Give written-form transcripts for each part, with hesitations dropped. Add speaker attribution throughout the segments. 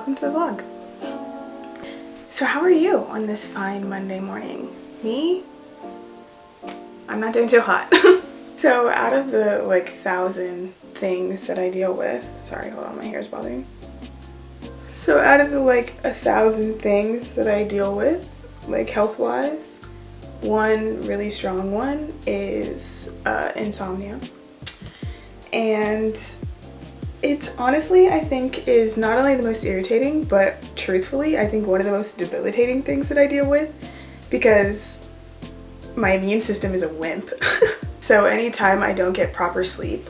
Speaker 1: welcome to the vlog. So how are you on this fine Monday morning? Me? I'm not doing too hot. So out of the 1,000 things that I deal with, sorry, hold on, my hair's bothering me. So out of the 1,000 things that I deal with, health-wise, one really strong one is insomnia. And it's honestly, I think, is not only the most irritating, but truthfully, I think one of the most debilitating things that I deal with, because my immune system is a wimp. So anytime I don't get proper sleep,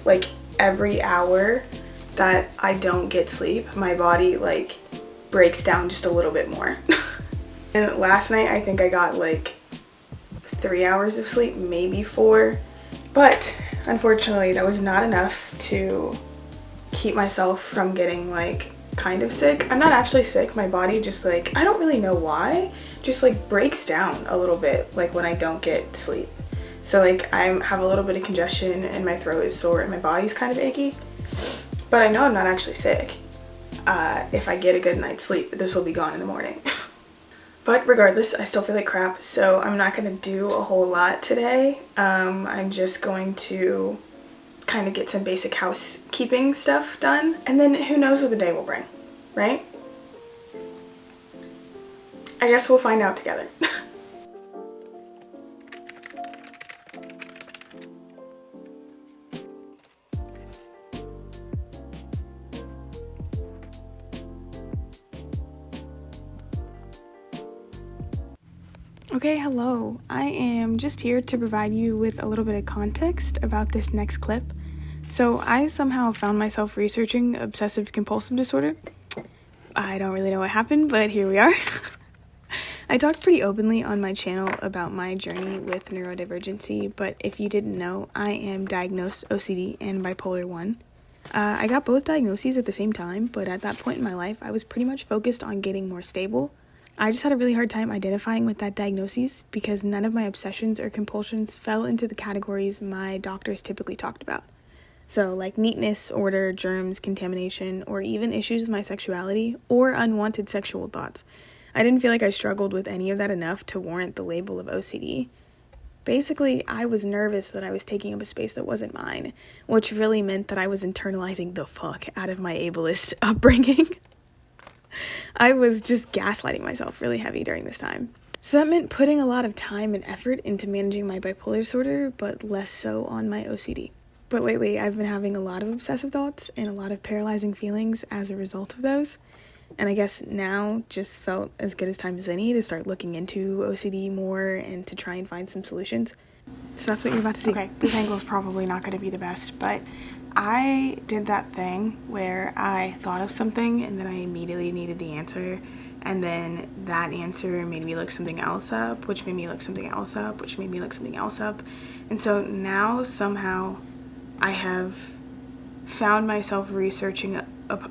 Speaker 1: every hour that I don't get sleep, my body breaks down just a little bit more. And last night I think I got 3 hours of sleep, maybe 4, but unfortunately that was not enough to keep myself from getting kind of sick. I'm not actually sick, my body just I don't really know why, just breaks down a little bit when I don't get sleep. So I have a little bit of congestion and my throat is sore and my body's kind of achy, but I know I'm not actually sick. If I get a good night's sleep, this will be gone in the morning. But regardless, I still feel like crap, so I'm not gonna do a whole lot today. I'm just going to kind of get some basic housekeeping stuff done, and then who knows what the day will bring, right? I guess we'll find out together. Okay, hello. I am just here to provide you with a little bit of context about this next clip. So I somehow found myself researching obsessive compulsive disorder. I don't really know what happened, but here we are. I talked pretty openly on my channel about my journey with neurodivergency, but if you didn't know, I am diagnosed OCD and bipolar 1. I got both diagnoses at the same time, but at that point in my life, I was pretty much focused on getting more stable. I just had a really hard time identifying with that diagnosis because none of my obsessions or compulsions fell into the categories my doctors typically talked about. So neatness, order, germs, contamination, or even issues with my sexuality or unwanted sexual thoughts. I didn't feel like I struggled with any of that enough to warrant the label of OCD. Basically, I was nervous that I was taking up a space that wasn't mine, which really meant that I was internalizing the fuck out of my ableist upbringing. I was just gaslighting myself really heavy during this time. So that meant putting a lot of time and effort into managing my bipolar disorder, but less so on my OCD. But lately, I've been having a lot of obsessive thoughts and a lot of paralyzing feelings as a result of those. And I guess now just felt as good as time as any to start looking into OCD more and to try and find some solutions. So that's what you're about to see. Okay, this angle is probably not going to be the best, but I did that thing where I thought of something and then I immediately needed the answer, and then that answer made me look something else up, which made me look something else up, which made me look something else up. And so now somehow I have found myself researching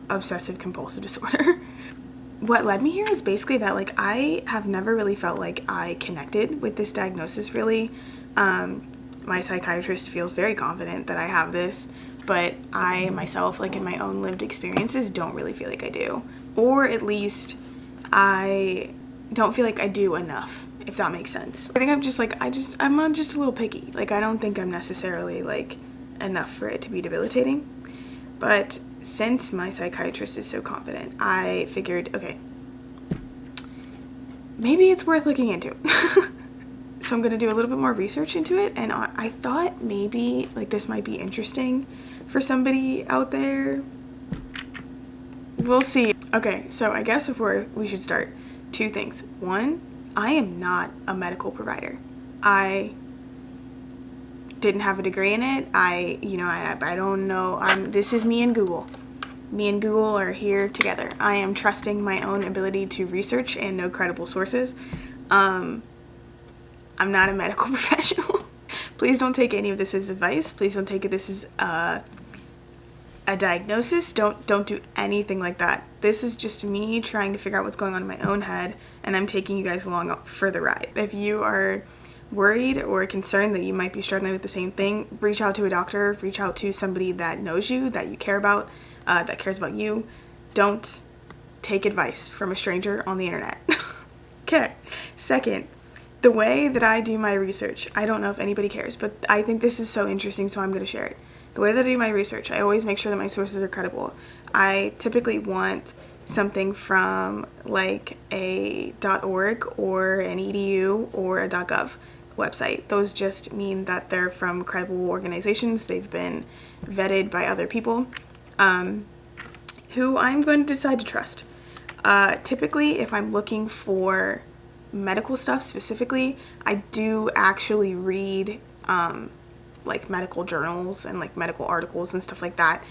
Speaker 1: obsessive compulsive disorder. What led me here is basically that I have never really felt like I connected with this diagnosis really. My psychiatrist feels very confident that I have this, but I myself, in my own lived experiences, don't really feel like I do. Or at least I don't feel like I do enough, if that makes sense. I think I'm just I'm just a little picky. I don't think I'm necessarily enough for it to be debilitating. But since my psychiatrist is so confident, I figured, okay, maybe it's worth looking into. So I'm going to do a little bit more research into it, and I thought maybe this might be interesting for somebody out there. We'll see. Okay, so I guess before we should start, 2 things. 1, I am not a medical provider. I didn't have a degree in it. I don't know. This is me and Google. Me and Google are here together. I am trusting my own ability to research and know credible sources. I'm not a medical professional. Please don't take any of this as advice. Please don't take this as a diagnosis. Don't do anything like that. This is just me trying to figure out what's going on in my own head, and I'm taking you guys along for the ride. If you are worried or concerned that you might be struggling with the same thing, reach out to a doctor, reach out to somebody that knows you, that you care about, that cares about you. Don't take advice from a stranger on the internet. Okay. Second, the way that I do my research, I don't know if anybody cares, but I think this is so interesting, so I'm going to share it. The way that I do my research, I always make sure that my sources are credible. I typically want something from like a .org or an .edu or a .gov website. Those just mean that they're from credible organizations. They've been vetted by other people who I'm going to decide to trust. Typically, if I'm looking for medical stuff specifically, I do actually read like medical journals and like medical articles and stuff like that.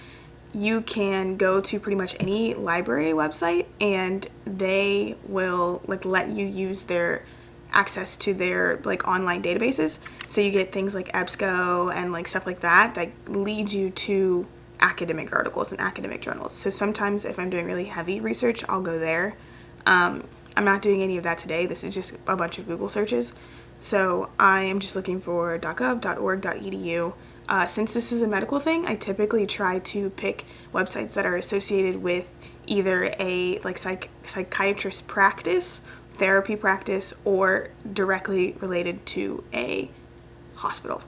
Speaker 1: You can go to pretty much any library website and they will like let you use their access to their like online databases. So you get things like EBSCO and like stuff like that that leads you to academic articles and academic journals. So sometimes if I'm doing really heavy research, I'll go there. I'm not doing any of that today. This is just a bunch of Google searches. So I am just looking for .gov, .org, .edu. Since this is a medical thing, I typically try to pick websites that are associated with either a like psychiatrist practice, therapy practice, or directly related to a hospital.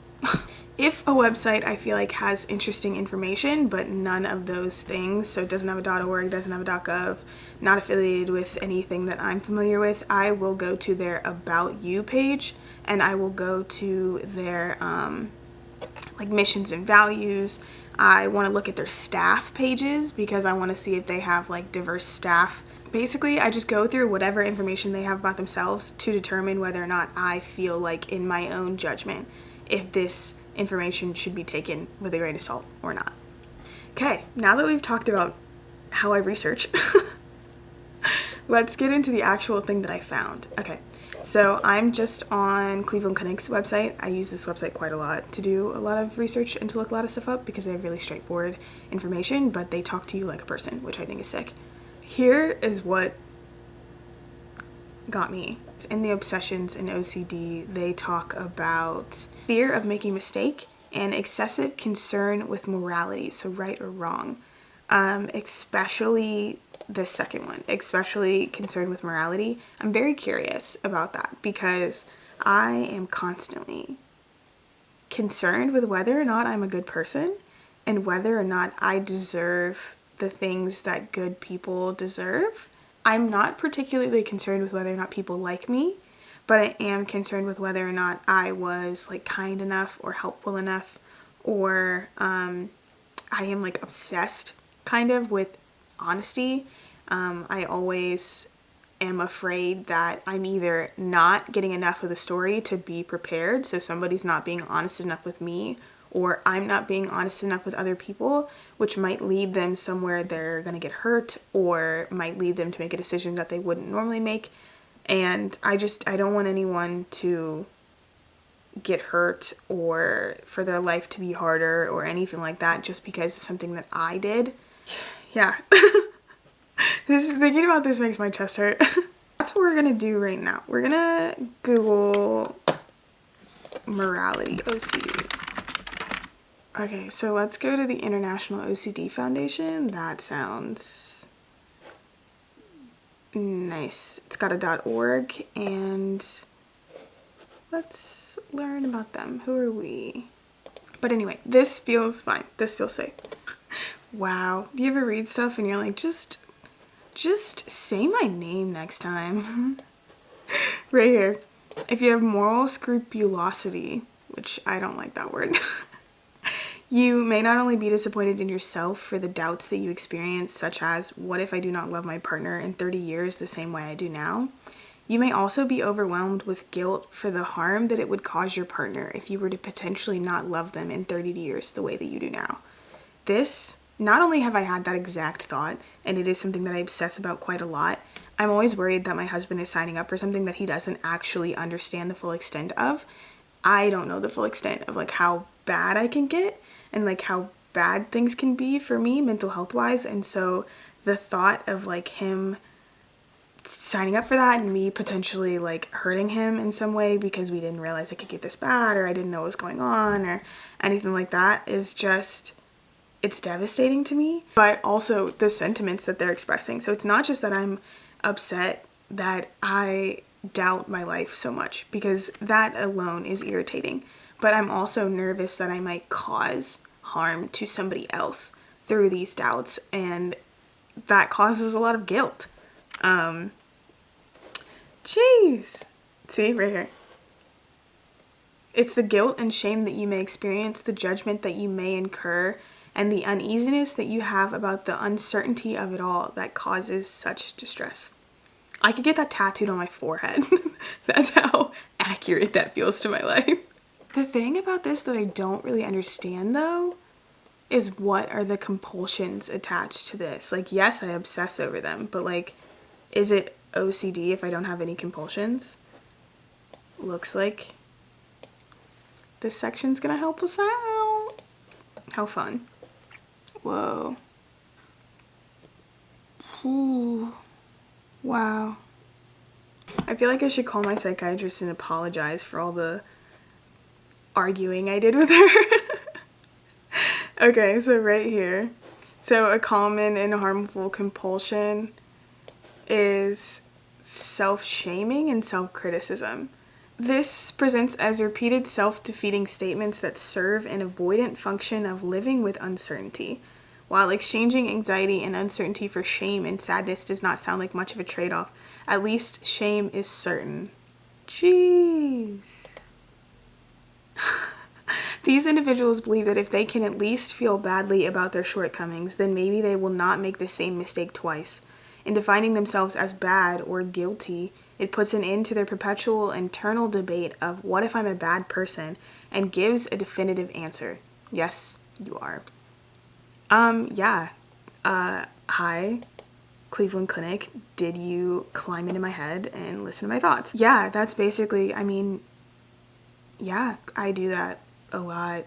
Speaker 1: If a website I feel like has interesting information but none of those things, so it doesn't have a .org, doesn't have a .gov, not affiliated with anything that I'm familiar with, I will go to their About You page and I will go to their like missions and values. I want to look at their staff pages because I want to see if they have like diverse staff. Basically, I just go through whatever information they have about themselves to determine whether or not I feel like in my own judgment if this information should be taken with a grain of salt or not. Okay, now that we've talked about how I research, let's get into the actual thing that I found. Okay, so I'm just on Cleveland Clinic's website. I use this website quite a lot to do a lot of research and to look a lot of stuff up because they have really straightforward information, but they talk to you like a person, which I think is sick. Here is what got me. In the obsessions in OCD, they talk about fear of making a mistake and excessive concern with morality, so right or wrong. Especially the second one, especially concerned with morality. I'm very curious about that because I am constantly concerned with whether or not I'm a good person and whether or not I deserve the things that good people deserve. I'm not particularly concerned with whether or not people like me, but I am concerned with whether or not I was like kind enough or helpful enough, or I am like obsessed kind of with honesty. I always am afraid that I'm either not getting enough of the story to be prepared, so somebody's not being honest enough with me, or I'm not being honest enough with other people, which might lead them somewhere they're gonna get hurt or might lead them to make a decision that they wouldn't normally make. And I don't want anyone to get hurt or for their life to be harder or anything like that just because of something that I did. Yeah. Thinking about this makes my chest hurt. That's what we're gonna do right now. We're gonna Google morality OCD. Okay, so let's go to the International OCD Foundation. That sounds nice. It's got a .org, and let's learn about them. Who are we? But anyway, this feels fine. This feels safe. Wow. Do you ever read stuff and you're like, just say my name next time? Right here. If you have moral scrupulosity, which I don't like that word, you may not only be disappointed in yourself for the doubts that you experience, such as, what if I do not love my partner in 30 years the same way I do now? You may also be overwhelmed with guilt for the harm that it would cause your partner if you were to potentially not love them in 30 years the way that you do now. Not only have I had that exact thought, and it is something that I obsess about quite a lot, I'm always worried that my husband is signing up for something that he doesn't actually understand the full extent of. I don't know the full extent of like how bad I can get and like how bad things can be for me mental health wise, and so the thought of like him signing up for that and me potentially like hurting him in some way because we didn't realize it could get this bad or I didn't know what was going on or anything like that is just it's devastating to me, but also the sentiments that they're expressing. So it's not just that I'm upset that I doubt my life so much, because that alone is irritating, but I'm also nervous that I might cause harm to somebody else through these doubts, and that causes a lot of guilt. Jeez. See, right here. It's the guilt and shame that you may experience, the judgment that you may incur, and the uneasiness that you have about the uncertainty of it all that causes such distress. I could get that tattooed on my forehead. That's how accurate that feels to my life. The thing about this that I don't really understand, though, is what are the compulsions attached to this? Like, yes, I obsess over them, but like, is it OCD if I don't have any compulsions? Looks like this section's gonna help us out. How fun. Whoa. Ooh. Wow. I feel like I should call my psychiatrist and apologize for all the arguing I did with her. Okay, so right here. So a common and harmful compulsion is self-shaming and self-criticism. This presents as repeated self-defeating statements that serve an avoidant function of living with uncertainty. While exchanging anxiety and uncertainty for shame and sadness does not sound like much of a trade-off, at least shame is certain. Jeez. These individuals believe that if they can at least feel badly about their shortcomings, then maybe they will not make the same mistake twice. In defining themselves as bad or guilty, it puts an end to their perpetual internal debate of what if I'm a bad person, and gives a definitive answer. Yes, you are. Yeah. Hi, Cleveland Clinic. Did you climb into my head and listen to my thoughts? Yeah, that's basically, I mean, yeah, I do that a lot.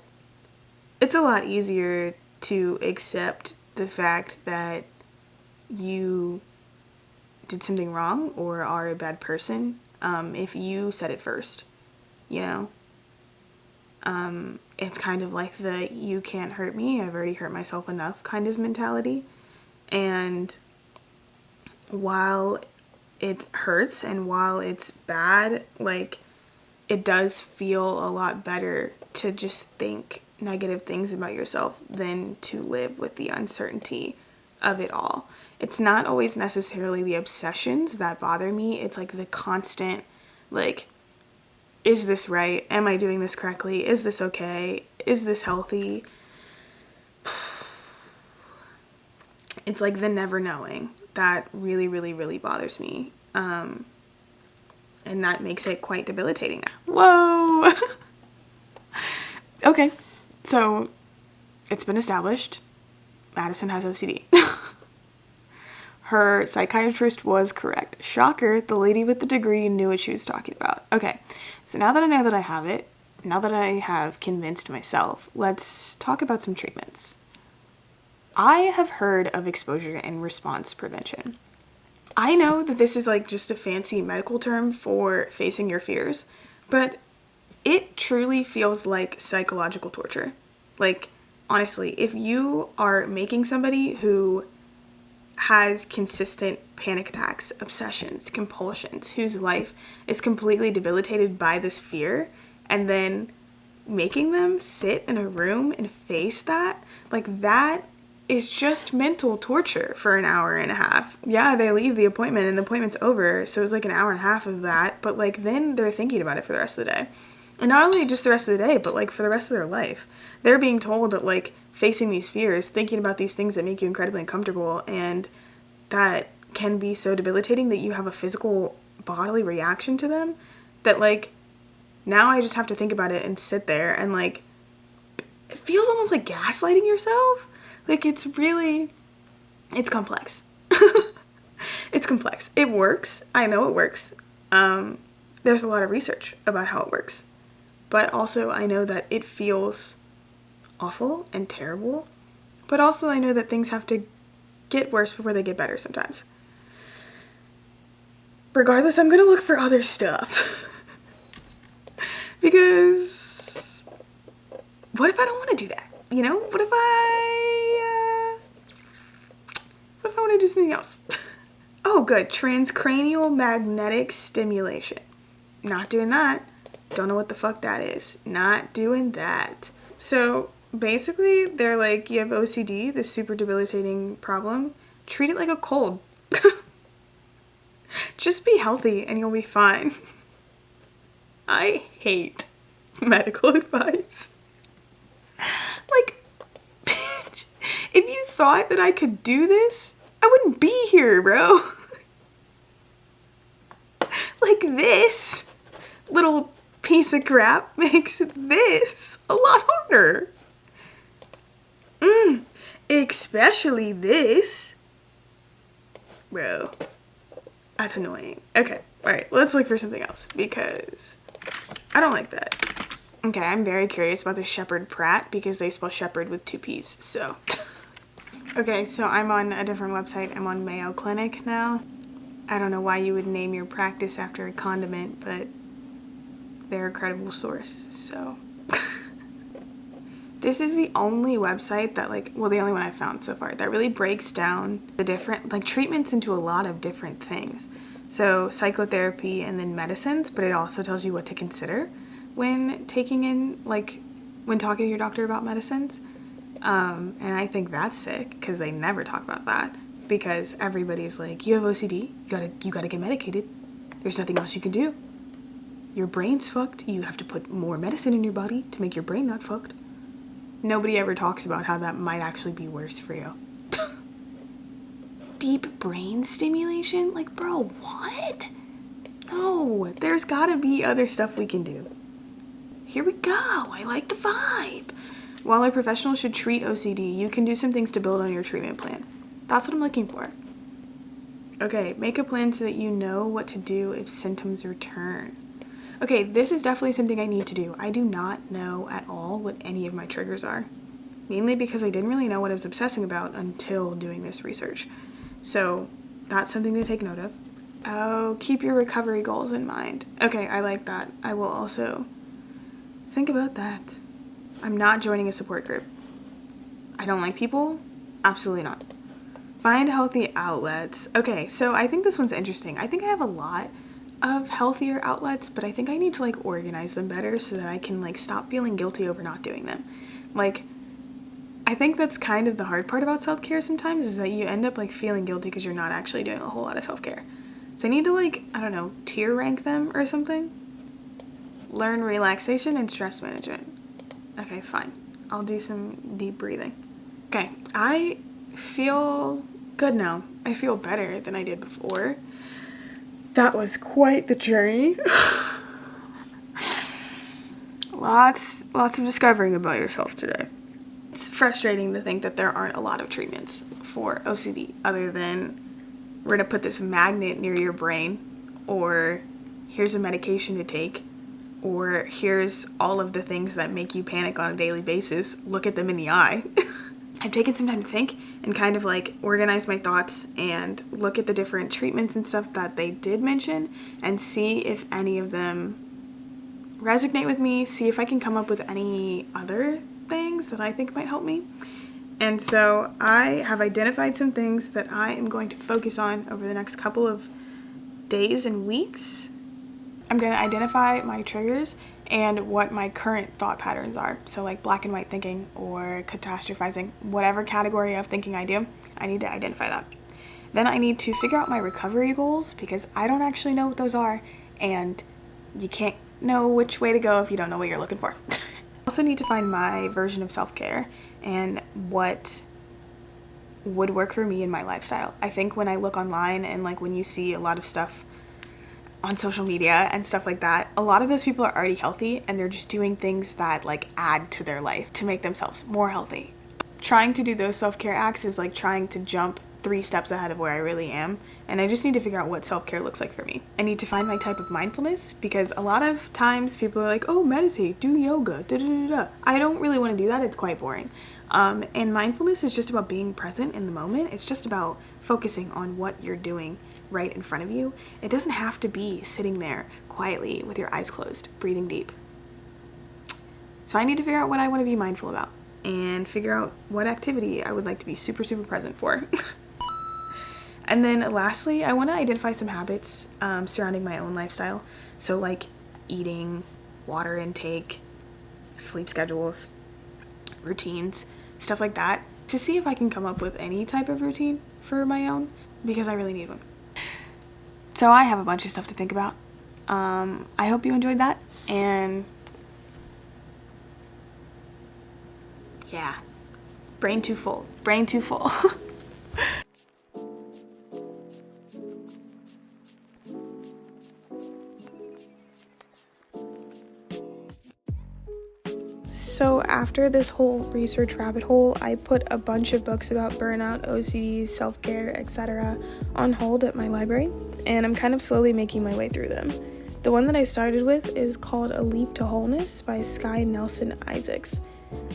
Speaker 1: It's a lot easier to accept the fact that you did something wrong or are a bad person if you said it first, you know? It's kind of like the you can't hurt me, I've already hurt myself enough kind of mentality. And while it hurts and while it's bad, like, it does feel a lot better to just think negative things about yourself than to live with the uncertainty of it all. It's not always necessarily the obsessions that bother me. It's like the constant, like, is this right? Am I doing this correctly? Is this okay? Is this healthy? It's like the never knowing that really, really, really bothers me. And that makes it quite debilitating. Whoa! Okay, so it's been established Madison has OCD. Her psychiatrist was correct. Shocker, the lady with the degree knew what she was talking about. Okay, so now that I know that I have it, now that I have convinced myself, let's talk about some treatments. I have heard of exposure and response prevention. I know that this is like just a fancy medical term for facing your fears, but it truly feels like psychological torture. Like, honestly, if you are making somebody who has consistent panic attacks, obsessions, compulsions, whose life is completely debilitated by this fear, and then making them sit in a room and face that, like, that is just mental torture for an hour and a half. Yeah, they leave the appointment and the appointment's over, so it's like an hour and a half of that, but like then they're thinking about it for the rest of the day. And not only just the rest of the day, but like for the rest of their life. They're being told that like facing these fears, thinking about these things that make you incredibly uncomfortable, and that can be so debilitating that you have a physical bodily reaction to them, that like now I just have to think about it and sit there and like it feels almost like gaslighting yourself. Like it's complex. It's complex. It works. I know it works. There's a lot of research about how it works. But also I know that it feels awful and terrible. But also I know that things have to get worse before they get better sometimes. Regardless, I'm gonna look for other stuff. Because what if I don't want to do that? you know, what if I want to do something else? Oh, good. Transcranial magnetic stimulation. Not doing that. Don't know what the fuck that is. Not doing that. So basically, they're like, you have OCD, this super debilitating problem. Treat it like a cold. Just be healthy and you'll be fine. I hate medical advice. Like, bitch, if you thought that I could do this, I wouldn't be here, bro. Like, this little piece of crap makes this a lot harder. Especially this. Bro, that's annoying. Okay, alright, let's look for something else because I don't like that. Okay, I'm very curious about the Shepherd Pratt because they spell shepherd with 2 P's, so. Okay, so I'm on a different website. I'm on Mayo Clinic now. I don't know why you would name your practice after a condiment, but they're a credible source, so. This is the only website that the only one I've found so far that really breaks down the different, treatments into a lot of different things. So psychotherapy and then medicines, but it also tells you what to consider when taking in, when talking to your doctor about medicines. And I think that's sick because they never talk about that because everybody's like, you have OCD, you gotta get medicated. There's nothing else you can do. Your brain's fucked. You have to put more medicine in your body to make your brain not fucked. Nobody ever talks about how that might actually be worse for you. Deep brain stimulation? Like, bro, what? No, there's gotta be other stuff we can do. Here we go. I like the vibe. While a professional should treat OCD, you can do some things to build on your treatment plan. That's what I'm looking for. Okay, make a plan so that you know what to do if symptoms return. Okay, this is definitely something I need to do. I do not know at all what any of my triggers are. Mainly because I didn't really know what I was obsessing about until doing this research. So that's something to take note of. Oh, keep your recovery goals in mind. Okay, I like that. I will also think about that. I'm not joining a support group. I don't like people? Absolutely not. Find healthy outlets. Okay, so I think this one's interesting. I think I have a lot of healthier outlets, but I think I need to organize them better so that I can stop feeling guilty over not doing them. I think that's kind of the hard part about self-care sometimes is that you end up feeling guilty because you're not actually doing a whole lot of self-care. So I need to I don't know, tier rank them or something. Learn relaxation and stress management. Okay, fine. I'll do some deep breathing. Okay, I feel good now. I feel better than I did before. That was quite the journey. Lots of discovering about yourself today. It's frustrating to think that there aren't a lot of treatments for OCD other than we're gonna put this magnet near your brain, or here's a medication to take, or here's all of the things that make you panic on a daily basis. Look at them in the eye. I've taken some time to think and kind of organize my thoughts and look at the different treatments and stuff that they did mention and see if any of them resonate with me, see if I can come up with any other things that I think might help me. And so I have identified some things that I am going to focus on over the next couple of days and weeks. I'm going to identify my triggers and what my current thought patterns are. So black and white thinking or catastrophizing, whatever category of thinking I do, I need to identify that. Then I need to figure out my recovery goals because I don't actually know what those are, and you can't know which way to go if you don't know what you're looking for. I also need to find my version of self-care and what would work for me in my lifestyle. I think when I look online and when you see a lot of stuff on social media and stuff like that, a lot of those people are already healthy and they're just doing things that add to their life to make themselves more healthy. Trying to do those self-care acts is trying to jump 3 steps ahead of where I really am, and I just need to figure out what self-care looks like for me. I need to find my type of mindfulness because a lot of times people are like, oh, meditate, do yoga, da da da da. I don't really want to do that. It's quite boring. And mindfulness is just about being present in the moment. It's just about focusing on what you're doing right in front of you. It doesn't have to be sitting there quietly with your eyes closed, breathing deep. So I need to figure out what I want to be mindful about. and figure out what activity I would like to be super, super present for. And then lastly, I want to identify some habits surrounding my own lifestyle. So like eating, water intake, sleep schedules, routines, stuff like that, to see if I can come up with any type of routine for my own, because I really need one. So I have a bunch of stuff to think about. I hope you enjoyed that, and yeah, brain too full. So after this whole research rabbit hole, I put a bunch of books about burnout, OCD, self-care, etc. on hold at my library, and I'm kind of slowly making my way through them. The one that I started with is called A Leap to Wholeness by Skye Nelson Isaacs.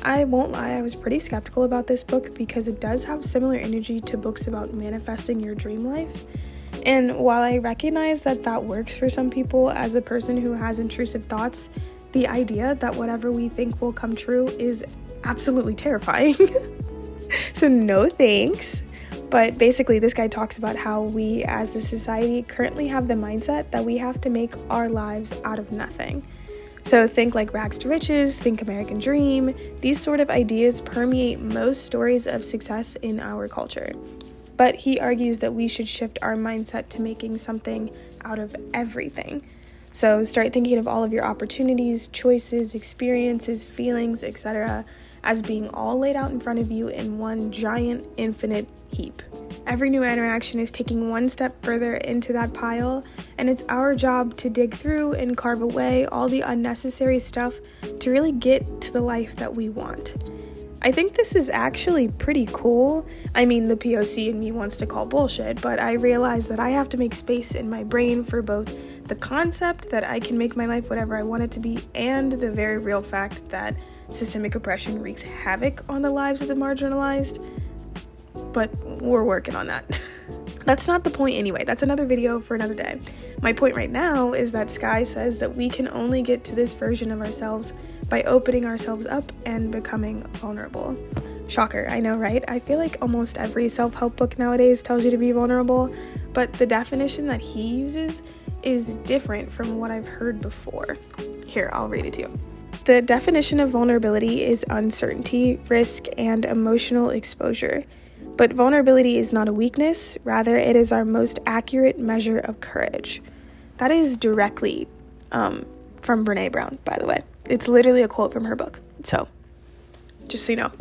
Speaker 1: I won't lie, I was pretty skeptical about this book because it does have similar energy to books about manifesting your dream life. And while I recognize that that works for some people, as a person who has intrusive thoughts, the idea that whatever we think will come true is absolutely terrifying. So no thanks. But basically, this guy talks about how we as a society currently have the mindset that we have to make our lives out of nothing. So think like rags to riches, think American dream. These sort of ideas permeate most stories of success in our culture. But he argues that we should shift our mindset to making something out of everything. So start thinking of all of your opportunities, choices, experiences, feelings, etc. as being all laid out in front of you in one giant, infinite heap. Every new interaction is taking one step further into that pile, and it's our job to dig through and carve away all the unnecessary stuff to really get to the life that we want. I think this is actually pretty cool. I mean, the POC in me wants to call bullshit, but I realize that I have to make space in my brain for both the concept that I can make my life whatever I want it to be, and the very real fact that systemic oppression wreaks havoc on the lives of the marginalized. But we're working on that. That's not the point anyway. That's another video for another day. My point right now is that Skye says that we can only get to this version of ourselves by opening ourselves up and becoming vulnerable. Shocker, I know, right? I feel like almost every self-help book nowadays tells you to be vulnerable, but the definition that he uses is different from what I've heard before. Here, I'll read it to you. The definition of vulnerability is uncertainty, risk, and emotional exposure. But vulnerability is not a weakness, rather it is our most accurate measure of courage. That is directly from Brené Brown, by the way. It's literally a quote from her book, so just so you know.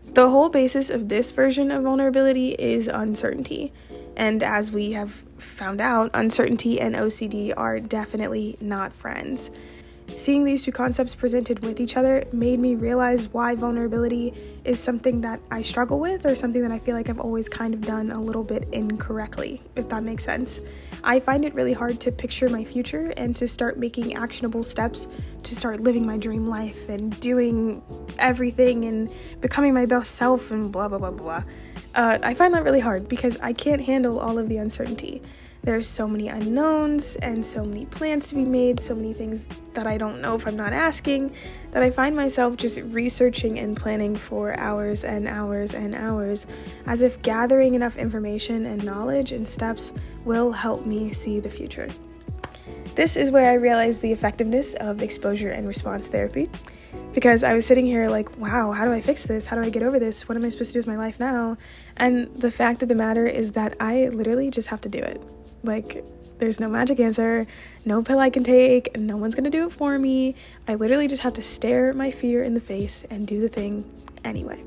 Speaker 1: The whole basis of this version of vulnerability is uncertainty. And as we have found out, uncertainty and OCD are definitely not friends. Seeing these two concepts presented with each other made me realize why vulnerability is something that I struggle with, or something that I feel like I've always kind of done a little bit incorrectly, if that makes sense. I find it really hard to picture my future and to start making actionable steps to start living my dream life and doing everything and becoming my best self and blah, blah, blah, blah. I find that really hard because I can't handle all of the uncertainty. There's so many unknowns and so many plans to be made, so many things that I don't know if I'm not asking, that I find myself just researching and planning for hours and hours and hours, as if gathering enough information and knowledge and steps will help me see the future. This is where I realized the effectiveness of exposure and response therapy, because I was sitting here like, wow, how do I fix this? How do I get over this? What am I supposed to do with my life now? And the fact of the matter is that I literally just have to do it. Like, there's no magic answer, no pill I can take, no one's gonna do it for me. I literally just have to stare my fear in the face and do the thing anyway.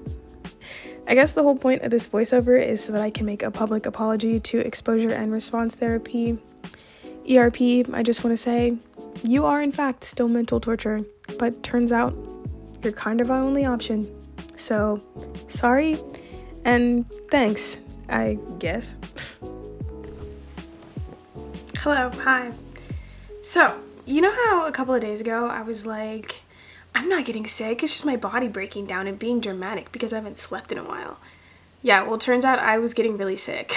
Speaker 1: I guess the whole point of this voiceover is so that I can make a public apology to exposure and response therapy. ERP, I just want to say, you are in fact still mental torture, but turns out you're kind of our only option. So, sorry, and thanks, I guess. Hello, hi. So, you know how a couple of days ago I was like, I'm not getting sick, it's just my body breaking down and being dramatic because I haven't slept in a while. Yeah, well, turns out I was getting really sick.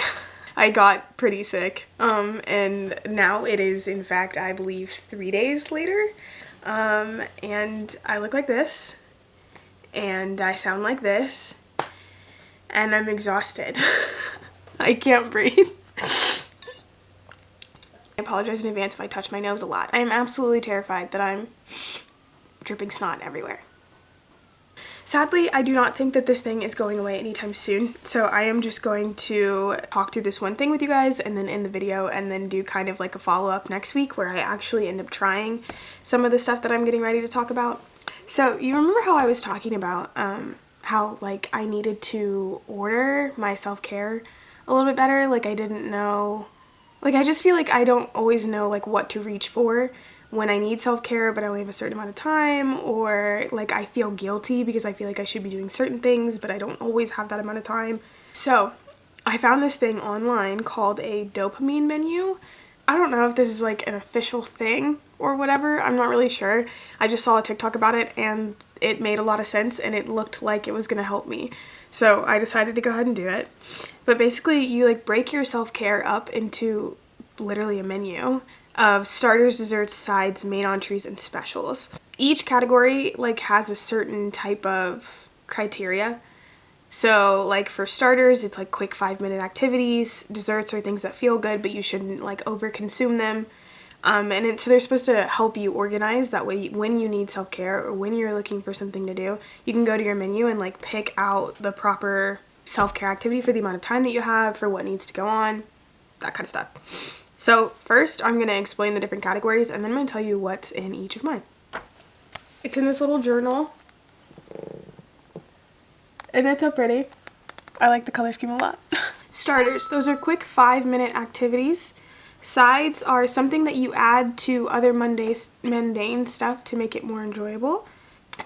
Speaker 1: I got pretty sick, and now it is, in fact, I believe 3 days later, and I look like this, and I sound like this, and I'm exhausted. I can't breathe. I apologize in advance if I touch my nose a lot. I am absolutely terrified that I'm dripping snot everywhere. Sadly, I do not think that this thing is going away anytime soon, so I am just going to talk through this one thing with you guys and then end the video and then do kind of like a follow-up next week where I actually end up trying some of the stuff that I'm getting ready to talk about. So you remember how I was talking about how like I needed to order my self-care a little bit better? Like I didn't know, like I just feel like I don't always know like what to reach for when I need self-care, but I only have a certain amount of time, or like I feel guilty because I feel like I should be doing certain things, but I don't always have that amount of time. So I found this thing online called a dopamine menu. I don't know if this is like an official thing or whatever. I'm not really sure. I just saw a TikTok about it and it made a lot of sense and it looked like it was gonna help me. So I decided to go ahead and do it. But basically you like break your self-care up into literally a menu of starters, desserts, sides, main entrees, and specials. Each category like has a certain type of criteria. So like for starters, it's like quick 5-minute activities. Desserts are things that feel good, but you shouldn't like over consume them. So they're supposed to help you organize. That way when you need self-care or when you're looking for something to do, you can go to your menu and like pick out the proper self-care activity for the amount of time that you have, for what needs to go on, that kind of stuff. So first I'm going to explain the different categories and then I'm going to tell you what's in each of mine. It's in this little journal. Isn't it so pretty? I like the color scheme a lot. Starters, those are quick 5-minute activities. Sides are something that you add to other mundane stuff to make it more enjoyable.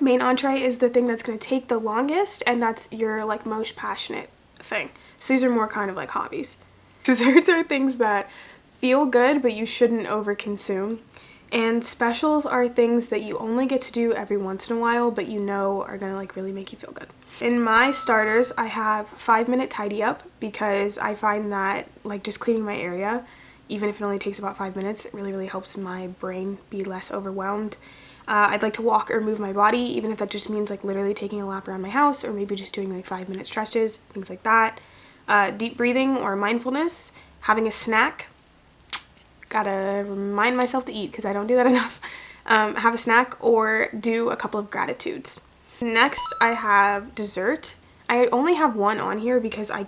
Speaker 1: Main entree is the thing that's going to take the longest, and that's your like most passionate thing. So these are more kind of like hobbies. Desserts are things that feel good, but you shouldn't overconsume. And specials are things that you only get to do every once in a while, but you know are gonna like really make you feel good. In my starters, I have 5-minute tidy up because I find that like just cleaning my area, even if it only takes about 5 minutes, it really helps my brain be less overwhelmed. I'd like to walk or move my body, even if that just means like literally taking a lap around my house or maybe just doing like 5-minute stretches, things like that. Deep breathing or mindfulness, having a snack. Gotta remind myself to eat because I don't do that enough. Have a snack or do a couple of gratitudes. Next, I have dessert. I only have one on here because I'm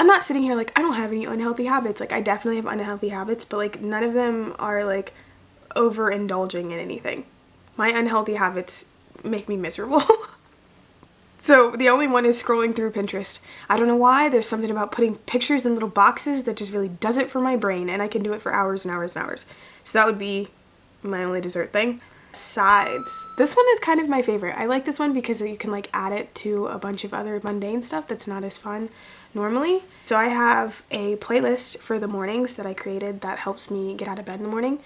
Speaker 1: not sitting here like I don't have any unhealthy habits. Like I definitely have unhealthy habits, but like none of them are like overindulging in anything. My unhealthy habits make me miserable. So the only one is scrolling through Pinterest. I don't know why, there's something about putting pictures in little boxes that just really does it for my brain, and I can do it for hours and hours and hours. So that would be my only dessert thing. Sides. This one is kind of my favorite. I like this one because you can like add it to a bunch of other mundane stuff that's not as fun normally. So I have a playlist for the mornings that I created that helps me get out of bed in the morning.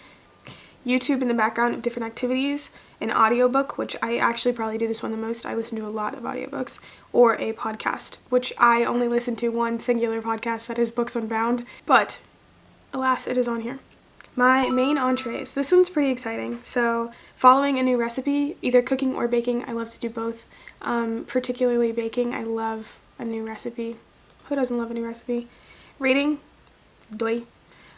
Speaker 1: YouTube in the background of different activities, an audiobook, which I actually probably do this one the most. I listen to a lot of audiobooks, or a podcast, which I only listen to one singular podcast, that is Books Unbound, but alas, it is on here. My main entrees. This one's pretty exciting. So following a new recipe, either cooking or baking. I love to do both. Particularly baking. I love a new recipe. Who doesn't love a new recipe? Reading. Doy.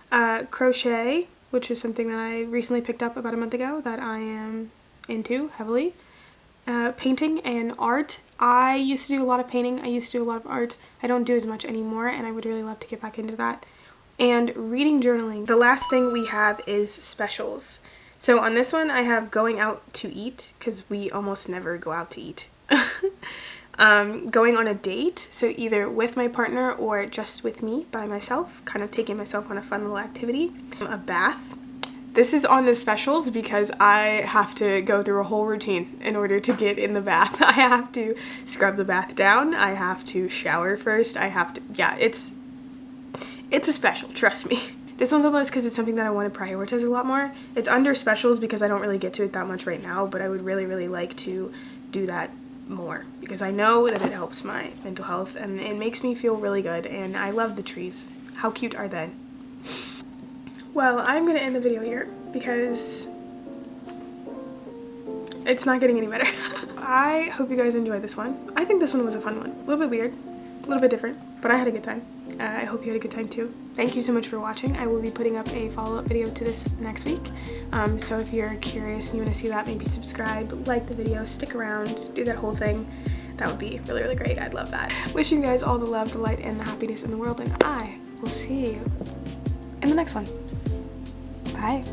Speaker 1: Crochet, which is something that I recently picked up about a month ago that I am into heavily. Painting and art. I used to do a lot of painting. I used to do a lot of art. I don't do as much anymore, and I would really love to get back into that. And reading, journaling. The last thing we have is specials. So on this one, I have going out to eat, because we almost never go out to eat. Going on a date, so either with my partner or just with me by myself, kind of taking myself on a fun little activity. A bath. This is on the specials because I have to go through a whole routine in order to get in the bath. I have to scrub the bath down, I have to shower first, it's a special, trust me. This one's on the list because it's something that I want to prioritize a lot more. It's under specials because I don't really get to it that much right now, but I would really like to do that more because I know that it helps my mental health and it makes me feel really good, and I love the trees. How cute are they? Well, I'm gonna end the video here because it's not getting any better. I hope you guys enjoyed this one. I think this one was a fun one. A little bit weird, a little bit different, but I had a good time. I hope you had a good time too. Thank you so much for watching. I will be putting up a follow-up video to this next week. So if you're curious and you want to see that, maybe subscribe, like the video, stick around, do that whole thing. That would be really, really great. I'd love that. Wishing you guys all the love, the light, and the happiness in the world, and I will see you in the next one. Bye.